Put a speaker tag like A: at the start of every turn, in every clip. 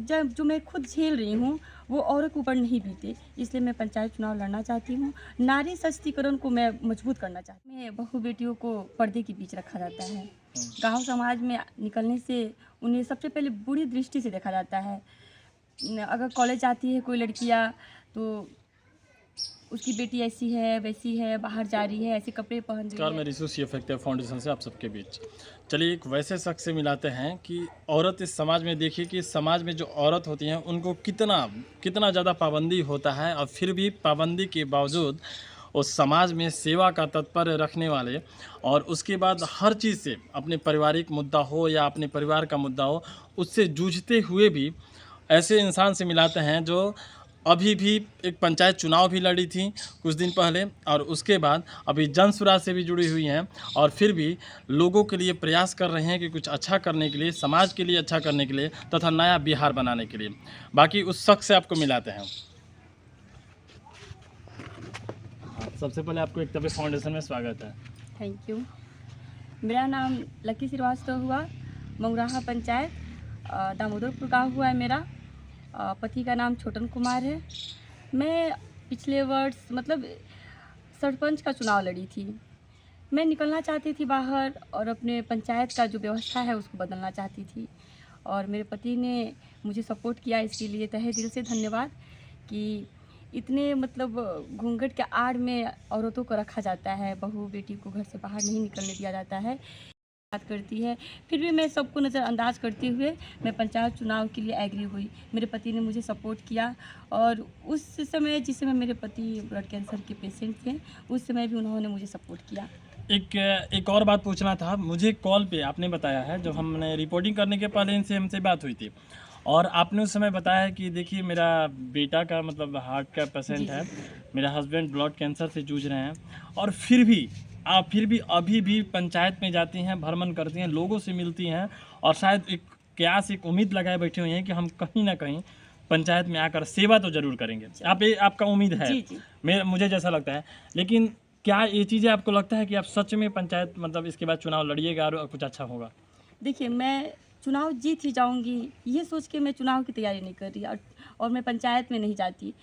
A: जो मैं खुद झेल रही हूँ वो औरों के ऊपर नहीं बीते, इसलिए मैं पंचायत चुनाव लड़ना चाहती हूँ। नारी सशक्तिकरण को मैं मजबूत करना चाहती हूँ। बहू बेटियों को पर्दे के बीच रखा जाता है। गाँव समाज में निकलने से उन्हें सबसे पहले बुरी दृष्टि से देखा जाता है। अगर कॉलेज जाती है कोई लड़कियाँ तो उसकी बेटी ऐसी है वैसी है, बाहर जा रही है, ऐसे कपड़े पहन रही
B: नमस्कार,
A: है।
B: मैं रिशु सी इफेक्टिव फाउंडेशन से आप सबके बीच। चलिए एक वैसे शख्स से मिलाते हैं कि औरत इस समाज में, देखिए कि इस समाज में जो औरत होती हैं उनको कितना कितना ज़्यादा पाबंदी होता है, और फिर भी पाबंदी के बावजूद उस समाज में सेवा का तत्पर रखने वाले, और उसके बाद हर चीज़ से, अपने पारिवारिक मुद्दा हो या अपने परिवार का मुद्दा हो, उससे जूझते हुए भी ऐसे इंसान से मिलाते हैं जो अभी भी एक पंचायत चुनाव भी लड़ी थी कुछ दिन पहले, और उसके बाद अभी जन सुराज से भी जुड़ी हुई हैं, और फिर भी लोगों के लिए प्रयास कर रहे हैं कि कुछ अच्छा करने के लिए, समाज के लिए अच्छा करने के लिए, तथा नया बिहार बनाने के लिए। बाकी उस शख्स से आपको मिलाते हैं। सबसे पहले आपको एकलव्य फाउंडेशन में स्वागत है।
A: Thank you. मेरा नाम लकी श्रीवास्तव हुआ, मऊराहा पंचायत, दामोदरपुर गाँव हुआ है मेरा। पति का नाम छोटन कुमार है। मैं पिछले वर्ष मतलब सरपंच का चुनाव लड़ी थी। मैं निकलना चाहती थी बाहर और अपने पंचायत का जो व्यवस्था है उसको बदलना चाहती थी, और मेरे पति ने मुझे सपोर्ट किया। इसके लिए तहे दिल से धन्यवाद कि इतने मतलब घूंघट के आड़ में औरतों को रखा जाता है, बहू बेटी को घर से बाहर नहीं निकलने दिया जाता है, बात करती है। फिर भी मैं सबको नज़रअंदाज करते हुए मैं पंचायत चुनाव के लिए एग्री हुई। मेरे पति ने मुझे सपोर्ट किया, और उस समय जिस समय मेरे पति ब्लड कैंसर के पेशेंट थे उस समय भी उन्होंने मुझे सपोर्ट किया।
B: एक और बात पूछना था मुझे। कॉल पे आपने बताया है, जब हमने रिपोर्टिंग करने के पहले इनसे हमसे बात हुई थी, और आपने उस समय बताया कि देखिए मेरा बेटा का मतलब हार्ट का पेशेंट है, मेरा हस्बैंड ब्लड कैंसर से जूझ रहे हैं, और फिर भी आप अभी भी पंचायत में जाती हैं, भ्रमण करती हैं, लोगों से मिलती हैं, और शायद एक क्यास, एक उम्मीद लगाए बैठे हुए हैं कि हम कहीं ना कहीं पंचायत में आकर सेवा तो ज़रूर करेंगे। आपका उम्मीद है।
A: जी जी।
B: मुझे जैसा लगता है। लेकिन क्या ये चीज़ें आपको लगता है कि आप सच में पंचायत मतलब इसके बाद चुनाव लड़िएगा और कुछ अच्छा होगा?
A: देखिए, मैं चुनाव जीत ही जाऊंगी ये सोच के मैं चुनाव की तैयारी नहीं कर रही, और मैं पंचायत में नहीं जाती।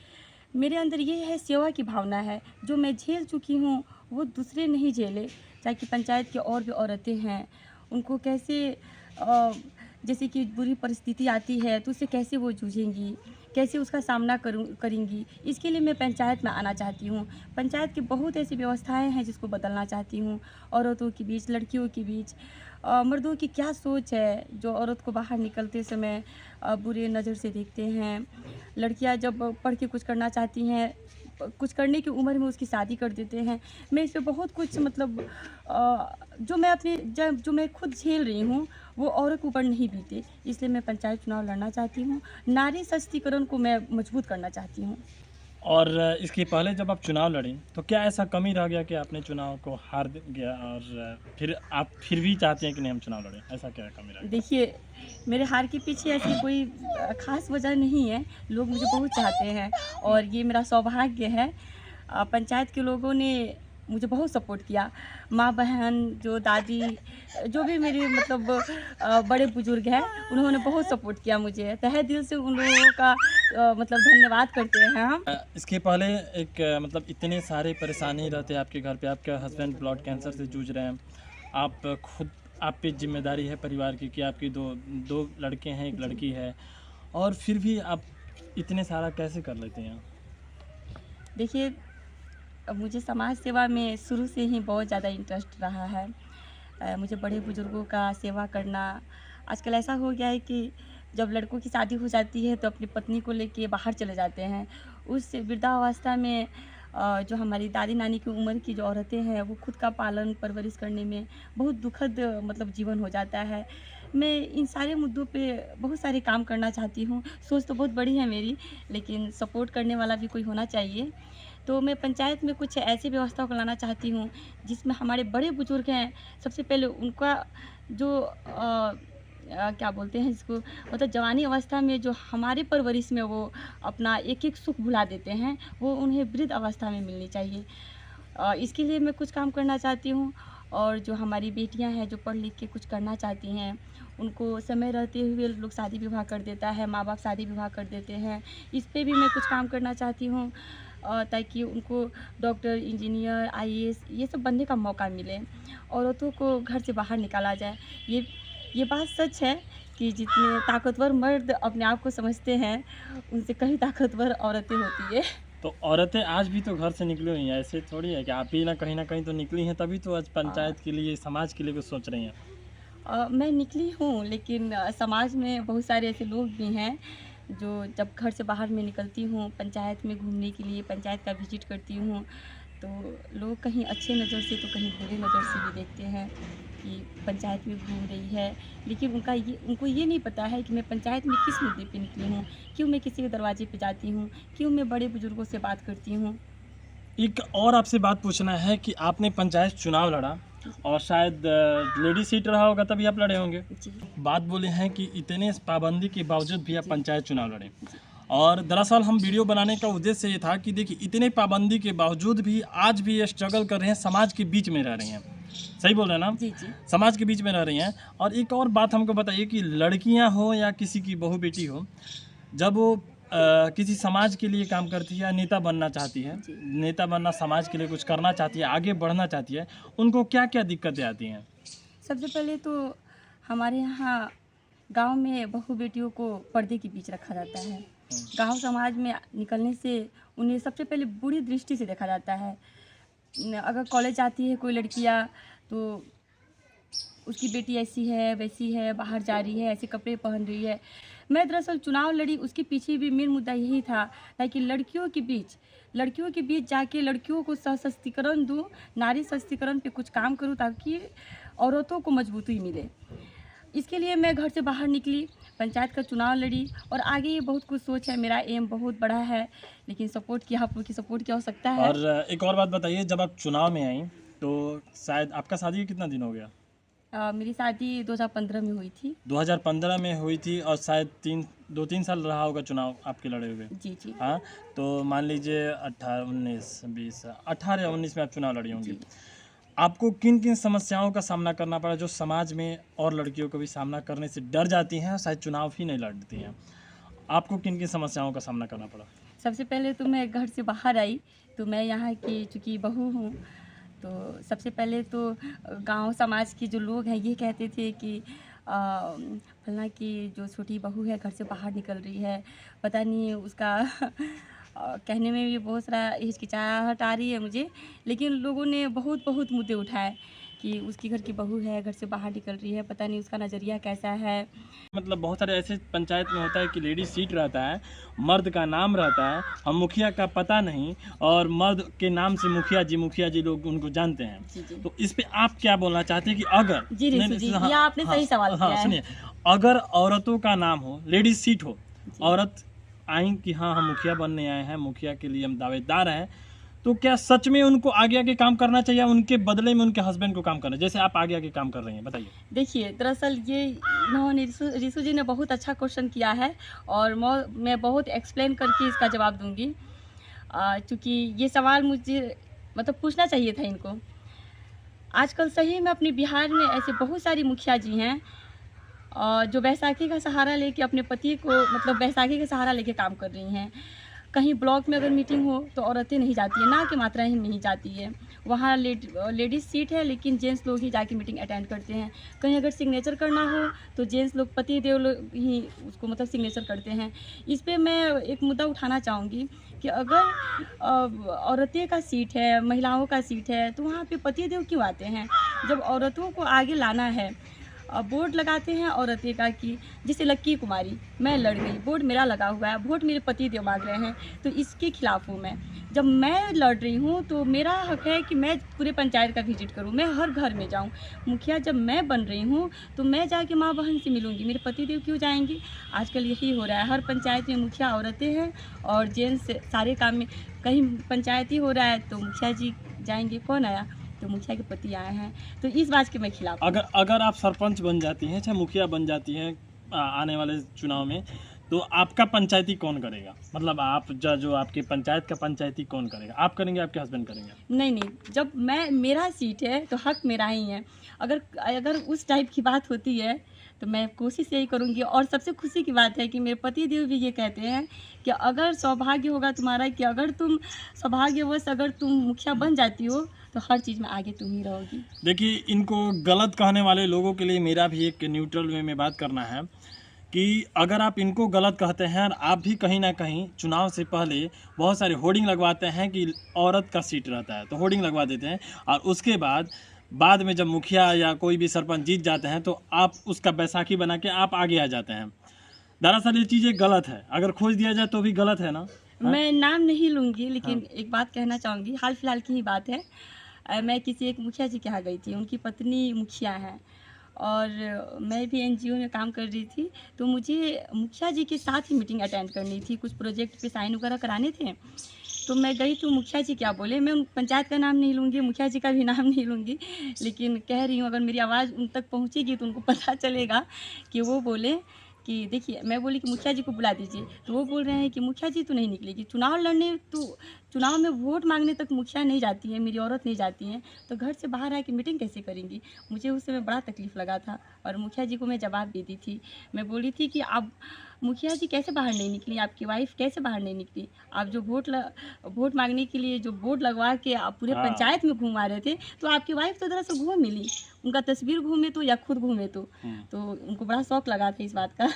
A: मेरे अंदर ये है, सेवा की भावना है। जो मैं झेल चुकी हूँ वो दूसरे नहीं झेले। चाहे कि पंचायत की और भी औरतें हैं, उनको कैसे जैसे कि बुरी परिस्थिति आती है तो उससे कैसे वो जूझेंगी, कैसे उसका सामना करेंगी, इसके लिए मैं पंचायत में आना चाहती हूँ। पंचायत की बहुत ऐसी व्यवस्थाएं हैं जिसको बदलना चाहती हूँ। औरतों के बीच, लड़कियों के बीच, मर्दों की क्या सोच है जो औरत को बाहर निकलते समय बुरे नज़र से देखते हैं। लड़कियां जब पढ़ के कुछ करना चाहती हैं, कुछ करने की उम्र में उसकी शादी कर देते हैं। मैं इस पे बहुत कुछ मतलब जो मैं खुद झेल रही हूँ वो औरों के ऊपर नहीं बीते, इसलिए मैं पंचायत चुनाव लड़ना चाहती हूँ। नारी सशक्तिकरण को मैं मजबूत करना चाहती हूँ।
B: और इसके पहले जब आप चुनाव लड़ें तो क्या ऐसा कमी रह गया कि आपने चुनाव को गया, और फिर आप फिर भी चाहते हैं कि नहीं हम चुनाव लड़ें? ऐसा क्या कमी रह गया?
A: देखिए, मेरे हार के पीछे ऐसी कोई ख़ास वजह नहीं है। लोग मुझे बहुत चाहते हैं और ये मेरा सौभाग्य है। पंचायत के लोगों ने मुझे बहुत सपोर्ट किया। माँ बहन, जो दादी, जो भी मेरे मतलब बड़े बुज़ुर्ग हैं, उन्होंने बहुत सपोर्ट किया मुझे। तहे दिल से उन लोगों का मतलब धन्यवाद करते हैं हम।
B: इसके पहले एक मतलब इतने सारे परेशानी रहते हैं आपके घर पे, आपके हस्बैंड ब्लड कैंसर से जूझ रहे हैं, आप खुद, आप पे जिम्मेदारी है परिवार की कि आपकी दो दो लड़के हैं, एक लड़की है, और फिर भी आप इतने सारा कैसे कर लेते हैं?
A: देखिए, मुझे समाज सेवा में शुरू से ही बहुत ज़्यादा इंटरेस्ट रहा है। मुझे बड़े बुज़ुर्गों का सेवा करना, आजकल ऐसा हो गया है कि जब लड़कों की शादी हो जाती है तो अपनी पत्नी को लेके बाहर चले जाते हैं। उस वृद्धावस्था में जो हमारी दादी नानी की उम्र की जो औरतें हैं वो खुद का पालन परवरिश करने में बहुत दुखद मतलब जीवन हो जाता है। मैं इन सारे मुद्दों पे बहुत सारे काम करना चाहती हूँ। सोच तो बहुत बड़ी है मेरी, लेकिन सपोर्ट करने वाला भी कोई होना चाहिए। तो मैं पंचायत में कुछ ऐसी व्यवस्था को लाना चाहती हूँ जिसमें हमारे बड़े बुजुर्ग हैं, सबसे पहले उनका जो क्या बोलते हैं इसको, मतलब जवानी अवस्था में जो हमारे परवरिश में वो अपना एक-एक सुख भुला देते हैं, वो उन्हें वृद्ध अवस्था में मिलनी चाहिए। इसके लिए मैं कुछ काम करना चाहती हूँ, और जो हमारी बेटियाँ हैं जो पढ़ लिख के कुछ करना चाहती हैं, उनको समय रहते हुए लोग शादी विवाह कर देता है, माँ बाप शादी विवाह कर देते हैं। इस पे भी मैं कुछ काम करना चाहती हूँ ताकि उनको डॉक्टर, इंजीनियर, आईएएस ये सब बनने का मौका मिले। औरतों को घर से बाहर निकाला जाए। ये बात सच है कि जितने ताकतवर मर्द अपने आप को समझते हैं, उनसे कहीं ताकतवर औरतें होती है।
B: तो औरतें आज भी तो घर से निकली हुई हैं, ऐसे थोड़ी है कि आप भी ना कहीं तो निकली हैं, तभी तो आज पंचायत के लिए, समाज के लिए कुछ सोच रही हैं।
A: मैं निकली हूँ, लेकिन समाज में बहुत सारे ऐसे लोग भी हैं जो जब घर से बाहर मैं निकलती हूँ पंचायत में घूमने के लिए, पंचायत का विजिट करती हूँ, तो लोग कहीं अच्छे नज़र से तो कहीं बुरी नज़र से भी देखते हैं कि पंचायत में घूम रही है। लेकिन उनको ये नहीं पता है कि मैं पंचायत में किस मुद्दे पे निकली हूँ, क्यों मैं किसी के दरवाजे पे जाती हूँ, क्यों मैं बड़े बुजुर्गों से बात करती हूँ।
B: एक और आपसे बात पूछना है कि आपने पंचायत चुनाव लड़ा और शायद लेडी सीट रहा होगा तभी आप लड़े होंगे।
A: जी
B: बात बोले हैं कि इतने पाबंदी के बावजूद भी आप पंचायत चुनाव लड़े, और दरअसल हम वीडियो बनाने का उद्देश्य ये था कि देखिए इतने पाबंदी के बावजूद भी आज भी ये स्ट्रगल कर रहे हैं, समाज के बीच में रह रही हैं। सही बोल रहे हैं ना आप?
A: जी जी
B: समाज के बीच में रह रही हैं। और एक और बात हमको बताइए कि लड़कियां हो या किसी की बहू बेटी हो, जब वो किसी समाज के लिए काम करती है या नेता बनना चाहती है, नेता बनना, समाज के लिए कुछ करना चाहती है, आगे बढ़ना चाहती है, उनको क्या क्या दिक्कतें आती हैं?
A: सबसे पहले तो हमारे यहाँ गांव में बहू बेटियों को पर्दे के बीच रखा जाता है। गांव समाज में निकलने से उन्हें सबसे पहले बुरी दृष्टि से देखा जाता है। अगर कॉलेज जाती है कोई लड़कियां, तो उसकी बेटी ऐसी है, वैसी है, बाहर जा रही है, ऐसे कपड़े पहन रही है। मैं दरअसल चुनाव लड़ी, उसके पीछे भी मेन मुद्दा यही था ताकि लड़कियों के बीच जाके लड़कियों को सशक्तिकरण दूँ, नारी सशक्तिकरण पे कुछ काम करूँ ताकि औरतों को मजबूती मिले। इसके लिए मैं घर से बाहर निकली, पंचायत का चुनाव लड़ी और आगे ये बहुत कुछ सोच है, मेरा एम बहुत बड़ा है, लेकिन सपोर्ट की, आप लोग की सपोर्ट की आवश्यकता है।
B: और एक और बात बताइए, जब आप चुनाव में आई तो शायद आपका शादी के कितना दिन हो गया?
A: मेरी शादी 2015 में हुई थी।
B: 2015 में हुई थी और शायद 2-3 साल रहा होगा चुनाव आपके लड़े हुए।
A: जी जी
B: हाँ, तो मान लीजिए 18, 19, 20, 18 या 19 में आप चुनाव लड़ी होंगी।
A: जी।
B: आपको किन किन समस्याओं का सामना करना पड़ा जो समाज में और लड़कियों को भी सामना करने से डर जाती हैं और शायद चुनाव ही नहीं लड़ती हैं? आपको किन किन समस्याओं का सामना करना पड़ा?
A: सबसे पहले तो मैं घर से बाहर आई, तो मैं यहाँ की चूँकि बहू हूँ, तो सबसे पहले तो गांव समाज के जो लोग हैं ये कहते थे कि फलना की जो छोटी बहू है घर से बाहर निकल रही है, पता नहीं उसका कहने में भी बहुत सारा हिचकिचाहट आ रही है मुझे। लेकिन लोगों ने बहुत बहुत मुद्दे उठाए कि उसकी घर की बहू है, घर से बाहर निकल रही है, पता नहीं उसका नज़रिया कैसा है।
B: मतलब बहुत सारे ऐसे पंचायत में होता है कि लेडी सीट रहता है, मर्द का नाम रहता है, हम मुखिया का पता नहीं, और मर्द के नाम से मुखिया जी लोग उनको जानते हैं।
A: जी जी
B: तो इस पे आप क्या बोलना चाहते हैं कि अगर
A: जी रिशु जी, ये आपने सही सवाल किया है।
B: सुनिए, अगर औरतों का नाम हो, लेडी सीट हो, औरत आई कि हाँ हम मुखिया बनने आए हैं, मुखिया के लिए हम दावेदार हैं, तो क्या सच में उनको आगे आगे काम करना चाहिए, उनके बदले में उनके हस्बैंड को काम करना, जैसे आप आगे आगे काम कर रही हैं? बताइए।
A: देखिए, दरअसल ये इन्होंने रिशु जी ने बहुत अच्छा क्वेश्चन किया है और मैं बहुत एक्सप्लेन करके इसका जवाब दूंगी, क्योंकि ये सवाल मुझे मतलब पूछना चाहिए था इनको। आजकल सही में अपने बिहार में ऐसे बहुत सारी मुखिया जी हैं जो बैसाखी का सहारा लेके अपने पति को, मतलब बैसाखी का सहारा लेके काम कर रही हैं। कहीं ब्लॉक में अगर मीटिंग हो तो औरतें नहीं जाती हैं, ना की मात्रा ही नहीं जाती है। वहाँ लेडीज़ सीट है लेकिन जेंट्स लोग ही जाके मीटिंग अटेंड करते हैं। कहीं अगर सिग्नेचर करना हो तो जेंट्स लोग, पति देव लोग ही उसको मतलब सिग्नेचर करते हैं। इस पे मैं एक मुद्दा उठाना चाहूँगी कि अगर औरतें का सीट है, महिलाओं का सीट है, तो वहाँ पे पति देव क्यों आते हैं? जब औरतों को आगे लाना है, बोर्ड लगाते हैं औरतें का कि जैसे लक्की कुमारी, मैं लड़ गई, बोर्ड मेरा लगा हुआ है, वोट मेरे पति देव मांग रहे हैं, तो इसके खिलाफ हूँ मैं। जब मैं लड़ रही हूँ तो मेरा हक है कि मैं पूरे पंचायत का विजिट करूँ, मैं हर घर में जाऊँ। मुखिया जब मैं बन रही हूँ तो मैं जाके माँ बहन से मिलूँगी, मेरे पति देव क्यों जाएंगे? आजकल यही हो रहा है, हर पंचायत में मुखिया औरतें हैं और जेंट्स सारे काम में। कहीं पंचायती हो रहा है तो मुखिया जी जाएंगे, कौन आया? तो मुखिया के पति आए हैं, तो इस बात के मैं खिलाफ हूँ।
B: अगर आप सरपंच बन जाती हैं, चाहे मुखिया बन जाती हैं आने वाले चुनाव में, तो आपका पंचायती कौन करेगा? मतलब आप जो आपके पंचायत का पंचायती कौन करेगा? आप करेंगे, आपके हस्बैंड करेंगे?
A: नहीं, जब मेरा सीट है तो हक मेरा ही है। अगर उस टाइप की बात होती है तो मैं कोशिश यही करूँगी। और सबसे खुशी की बात है कि मेरे पति देव भी ये कहते हैं कि अगर सौभाग्य होगा तुम्हारा, कि अगर तुम सौभाग्यवश अगर तुम मुखिया बन जाती हो तो हर चीज़ में आगे तुम ही रहोगी।
B: देखिए, इनको गलत कहने वाले लोगों के लिए मेरा भी एक न्यूट्रल वे में बात करना है कि अगर आप इनको गलत कहते हैं और आप भी कहीं ना कहीं चुनाव से पहले बहुत सारे होर्डिंग लगवाते हैं कि औरत का सीट रहता है, तो होर्डिंग लगवा देते हैं और उसके बाद में जब मुखिया या कोई भी सरपंच जीत जाते हैं तो आप उसका बैसाखी बना के आप आगे आ जाते हैं। दरअसल ये चीज़ें गलत है, अगर खोज दिया जाए तो भी गलत है ना।
A: मैं नाम नहीं लूँगी, लेकिन
B: हाँ।
A: एक बात कहना चाहूँगी, हाल फिलहाल की ही बात है। मैं किसी एक मुखिया जी के यहाँ गई थी, उनकी पत्नी मुखिया हैं और मैं भी एनजीओ में काम कर रही थी, तो मुझे मुखिया जी के साथ ही मीटिंग अटेंड करनी थी, कुछ प्रोजेक्ट पे साइन वगैरह कराने थे। तो मैं गई तो मुखिया जी क्या बोले, मैं उन पंचायत का नाम नहीं लूँगी, मुखिया जी का भी नाम नहीं लूँगी, लेकिन कह रही हूँ अगर मेरी आवाज़ उन तक पहुँचेगी तो उनको पता चलेगा कि वो बोले कि देखिए, मैं बोली कि मुखिया जी को बुला दीजिए, तो वो बोल रहे हैं कि मुखिया जी तो नहीं निकलेगी, चुनाव लड़ने तो चुनाव में वोट मांगने तक मुखिया नहीं जाती है, मेरी औरत नहीं जाती हैं, तो घर से बाहर आके मीटिंग कैसे करेंगी। मुझे उस समय बड़ा तकलीफ़ लगा था और मुखिया जी को मैं जवाब दे दी थी। मैं बोली थी कि आप मुखिया जी कैसे बाहर नहीं निकली, आपकी वाइफ़ कैसे बाहर नहीं निकली, आप जो वोट मांगने के लिए जो बोर्ड लगवा के आप पूरे
B: हाँ।
A: पंचायत में घुमा रहे थे, तो आपकी वाइफ़ तो दरअसल घूम मिली, उनका तस्वीर घूमे तो या खुद घूमे तो उनको बड़ा शौक लगा था इस बात का।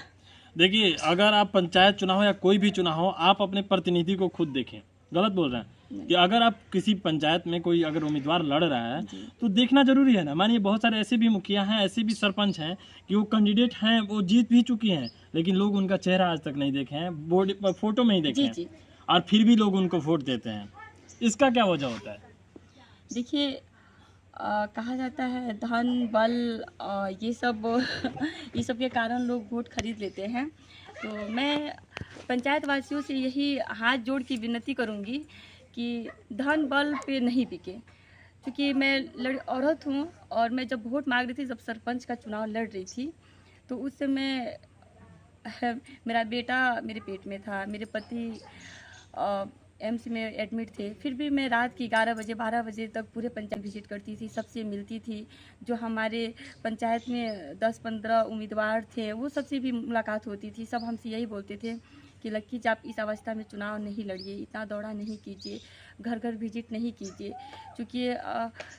B: देखिए, अगर आप पंचायत चुनाव या कोई भी चुनाव हो, आप अपने प्रतिनिधि को खुद देखें। गलत बोल रहे हैं कि अगर आप किसी पंचायत में कोई अगर उम्मीदवार लड़ रहा है
A: जी।
B: तो देखना जरूरी है ना। मानिए बहुत सारे ऐसे भी मुखिया हैं, ऐसे भी सरपंच हैं कि वो कैंडिडेट हैं, वो जीत भी चुकी हैं, लेकिन लोग उनका चेहरा आज तक नहीं देखे हैं, बोर्ड पर फोटो में ही देखे
A: जी,
B: हैं
A: जी।
B: और फिर भी लोग उनको वोट देते हैं। इसका क्या वजह होता है?
A: देखिए, कहा जाता है धन बल ये सब ये सब के कारण लोग वोट खरीद लेते हैं। तो मैं पंचायत वासियों से यही हाथ जोड़ के विनती करूंगी कि धन बल पे नहीं बिके, क्योंकि मैं औरत हूँ और मैं जब वोट मांग रही थी, जब सरपंच का चुनाव लड़ रही थी, तो उस समय मेरा बेटा मेरे पेट में था, मेरे पति एम्स में एडमिट थे, फिर भी मैं रात की 11 बजे 12 बजे तक पूरे पंचायत विजिट करती थी, सबसे मिलती थी। जो हमारे पंचायत में 10-15 उम्मीदवार थे, वो सबसे भी मुलाकात होती थी। सब हमसे यही बोलते थे कि लक्की जी, आप इस अवस्था में चुनाव नहीं लड़िए, इतना दौड़ा नहीं कीजिए, घर घर विजिट नहीं कीजिए, क्योंकि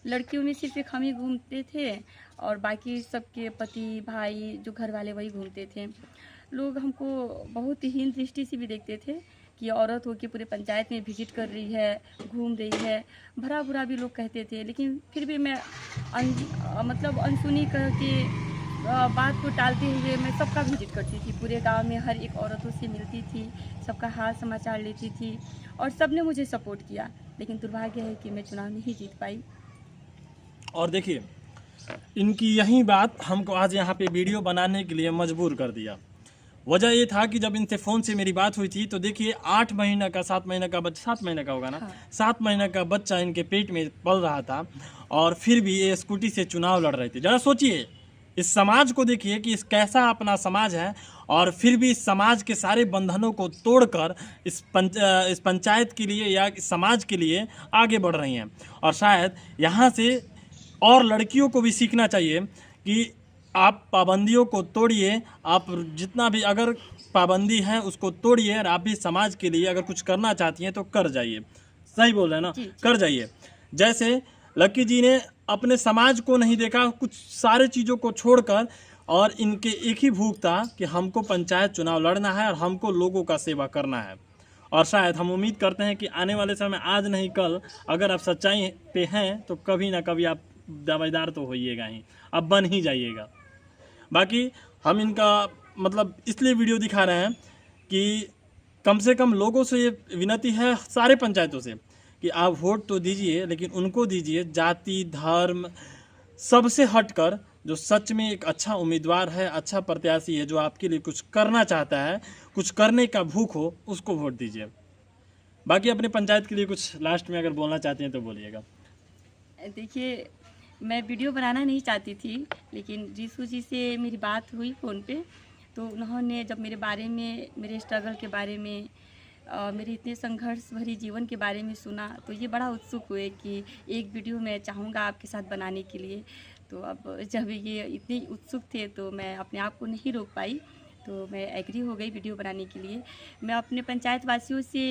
A: लड़कियों में सिर्फ एक हम ही घूमते थे और बाकी सबके पति भाई जो घर वाले वही घूमते थे। लोग हमको बहुत ही हीन दृष्टि से भी देखते थे कि औरत हो के पूरे पंचायत में विजिट कर रही है, घूम रही है, भला बुरा भी लोग कहते थे। लेकिन फिर भी मैं मतलब अनसुनी करके बात को टालते हुए मैं सबका विजिट करती थी, पूरे गांव में हर एक औरतों से मिलती थी, सबका हाल समाचार लेती थी और सब ने मुझे सपोर्ट किया। लेकिन दुर्भाग्य है कि मैं चुनाव नहीं जीत पाई।
B: और देखिए, इनकी यही बात हमको आज यहाँ पे वीडियो बनाने के लिए मजबूर कर दिया। वजह ये था कि जब इनसे फ़ोन से मेरी बात हुई थी तो देखिए 8 महीना का 7 महीना का बच्चा, 7 महीना का होगा ना,
A: हाँ।
B: 7 महीना का बच्चा इनके पेट में पल रहा था और फिर भी ये स्कूटी से चुनाव लड़ रहे थे। ज़रा सोचिए, इस समाज को देखिए कि इस कैसा अपना समाज है और फिर भी इस समाज के सारे बंधनों को तोड़कर इस पंचायत के लिए या इस समाज के लिए आगे बढ़ रही हैं। और शायद यहाँ से और लड़कियों को भी सीखना चाहिए कि आप पाबंदियों को तोड़िए, आप जितना भी अगर पाबंदी है उसको तोड़िए और आप भी समाज के लिए अगर कुछ करना चाहती हैं तो कर जाइए। सही बोल रहे हैं ना,
A: जी, जी।
B: कर जाइए। जैसे लक्की जी ने अपने समाज को नहीं देखा, कुछ सारे चीज़ों को छोड़कर, और इनके एक ही भूख था कि हमको पंचायत चुनाव लड़ना है और हमको लोगों का सेवा करना है। और शायद हम उम्मीद करते हैं कि आने वाले समय में, आज नहीं कल, अगर आप सच्चाई पे हैं तो कभी ना कभी आप दावेदार तो होइएगा ही, अब बन ही जाइएगा। बाकी हम इनका मतलब इसलिए वीडियो दिखा रहे हैं कि कम से कम लोगों से ये विनती है, सारे पंचायतों से, कि आप वोट तो दीजिए, लेकिन उनको दीजिए जाति धर्म सबसे हटकर, जो सच में एक अच्छा उम्मीदवार है, अच्छा प्रत्याशी है, जो आपके लिए कुछ करना चाहता है, कुछ करने का भूख हो, उसको वोट दीजिए। बाकी अपने पंचायत के लिए कुछ लास्ट में अगर बोलना चाहते हैं तो बोलिएगा।
A: देखिए, मैं वीडियो बनाना नहीं चाहती थी, लेकिन जीसू जी से मेरी बात हुई फ़ोन पे, तो उन्होंने जब मेरे बारे में, मेरे स्ट्रगल के बारे में, मेरे इतने संघर्ष भरी जीवन के बारे में सुना, तो ये बड़ा उत्सुक हुए कि एक वीडियो मैं चाहूँगा आपके साथ बनाने के लिए। तो अब जब ये इतने उत्सुक थे तो मैं अपने आप को नहीं रोक पाई, तो मैं एग्री हो गई वीडियो बनाने के लिए। मैं अपने पंचायत वासियों से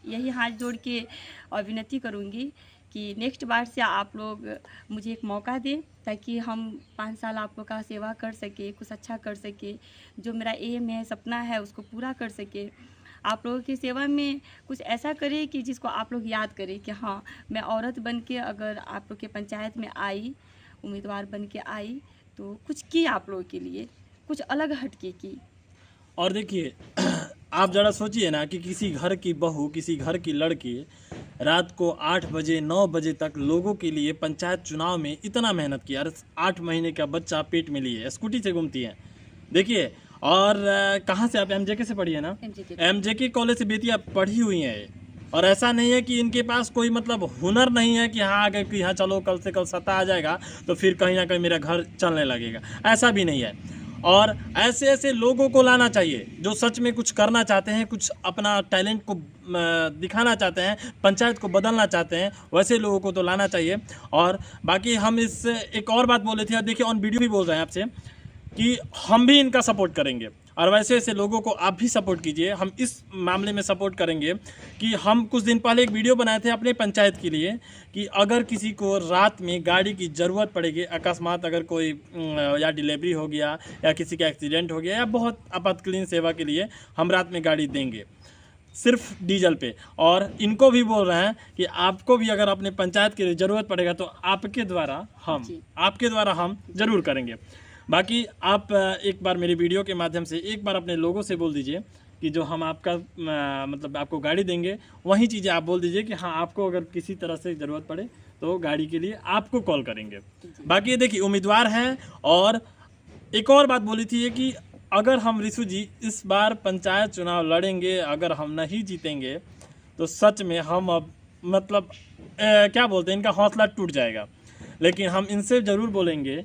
A: यही हाथ जोड़ के और विनती करूँगी कि नेक्स्ट बार से आप लोग मुझे एक मौका दें, ताकि हम 5 साल आप लोग का सेवा कर सके, कुछ अच्छा कर सके, जो मेरा एम है, सपना है, उसको पूरा कर सके। आप लोगों की सेवा में कुछ ऐसा करें कि जिसको आप लोग याद करें कि हाँ, मैं औरत बन के अगर आप लोग के पंचायत में आई, उम्मीदवार बन के आई, तो कुछ की आप लोगों के लिए, कुछ अलग हटके की।
B: और देखिए आप ज़रा सोचिए ना कि किसी घर की बहू, किसी घर की लड़की रात को 8 बजे 9 बजे तक लोगों के लिए पंचायत चुनाव में इतना मेहनत किया। 8 महीने का बच्चा पेट में लिए स्कूटी से घूमती है। देखिए, और कहाँ से आप एमजेके से पढ़ी है ना? एमजेके कॉलेज से बेटियाँ पढ़ी हुई हैं। और ऐसा नहीं है कि इनके पास कोई मतलब हुनर नहीं है कि हाँ अगर कि हाँ चलो कल से कल सत्ता आ जाएगा तो फिर कहीं ना कहीं मेरा घर चलने लगेगा, ऐसा भी नहीं है। और ऐसे ऐसे लोगों को लाना चाहिए जो सच में कुछ करना चाहते हैं, कुछ अपना टैलेंट को दिखाना चाहते हैं, पंचायत को बदलना चाहते हैं, वैसे लोगों को तो लाना चाहिए। और बाकी हम इस एक और बात बोले थे, देखिए ऑन वीडियो भी बोल रहे हैं आपसे कि हम भी इनका सपोर्ट करेंगे और वैसे ऐसे लोगों को आप भी सपोर्ट कीजिए। हम इस मामले में सपोर्ट करेंगे कि हम कुछ दिन पहले एक वीडियो बनाए थे अपने पंचायत के लिए कि अगर किसी को रात में गाड़ी की ज़रूरत पड़ेगी, अकस्मात अगर कोई या डिलीवरी हो गया या किसी का एक्सीडेंट हो गया या बहुत आपातकालीन सेवा के लिए हम रात में गाड़ी देंगे सिर्फ डीजल पे। और इनको भी बोल रहे हैं कि आपको भी अगर अपने पंचायत के लिए ज़रूरत पड़ेगा तो आपके द्वारा हम ज़रूर करेंगे। बाकी आप एक बार मेरी वीडियो के माध्यम से एक बार अपने लोगों से बोल दीजिए कि जो हम आपका मतलब आपको गाड़ी देंगे वही चीज़ें आप बोल दीजिए कि हाँ आपको अगर किसी तरह से ज़रूरत पड़े तो गाड़ी के लिए आपको कॉल करेंगे। बाकी ये देखिए उम्मीदवार हैं। और एक और बात बोली थी ये कि अगर हम रिशु जी इस बार पंचायत चुनाव लड़ेंगे, अगर हम नहीं जीतेंगे तो सच में हम अब मतलब क्या बोलते हैं, इनका हौसला टूट जाएगा। लेकिन हम इनसे ज़रूर बोलेंगे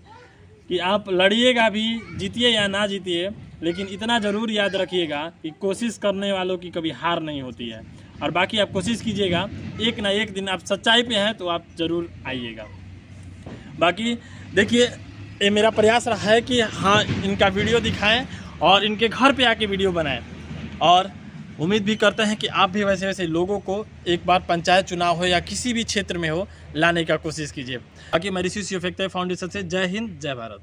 B: कि आप लड़िएगा भी, जीतिए या ना जीतिए, लेकिन इतना ज़रूर याद रखिएगा कि कोशिश करने वालों की कभी हार नहीं होती है। और बाकी आप कोशिश कीजिएगा, एक ना एक दिन आप सच्चाई पे हैं तो आप ज़रूर आइएगा। बाकी देखिए ये मेरा प्रयास रहा है कि हाँ इनका वीडियो दिखाएं और इनके घर पे आके वीडियो बनाएं। और उम्मीद भी करते हैं कि आप भी वैसे वैसे लोगों को एक बार पंचायत चुनाव हो या किसी भी क्षेत्र में हो लाने का कोशिश कीजिए। बाकी मैं ऋषि फाउंडेशन से जय हिंद जय भारत।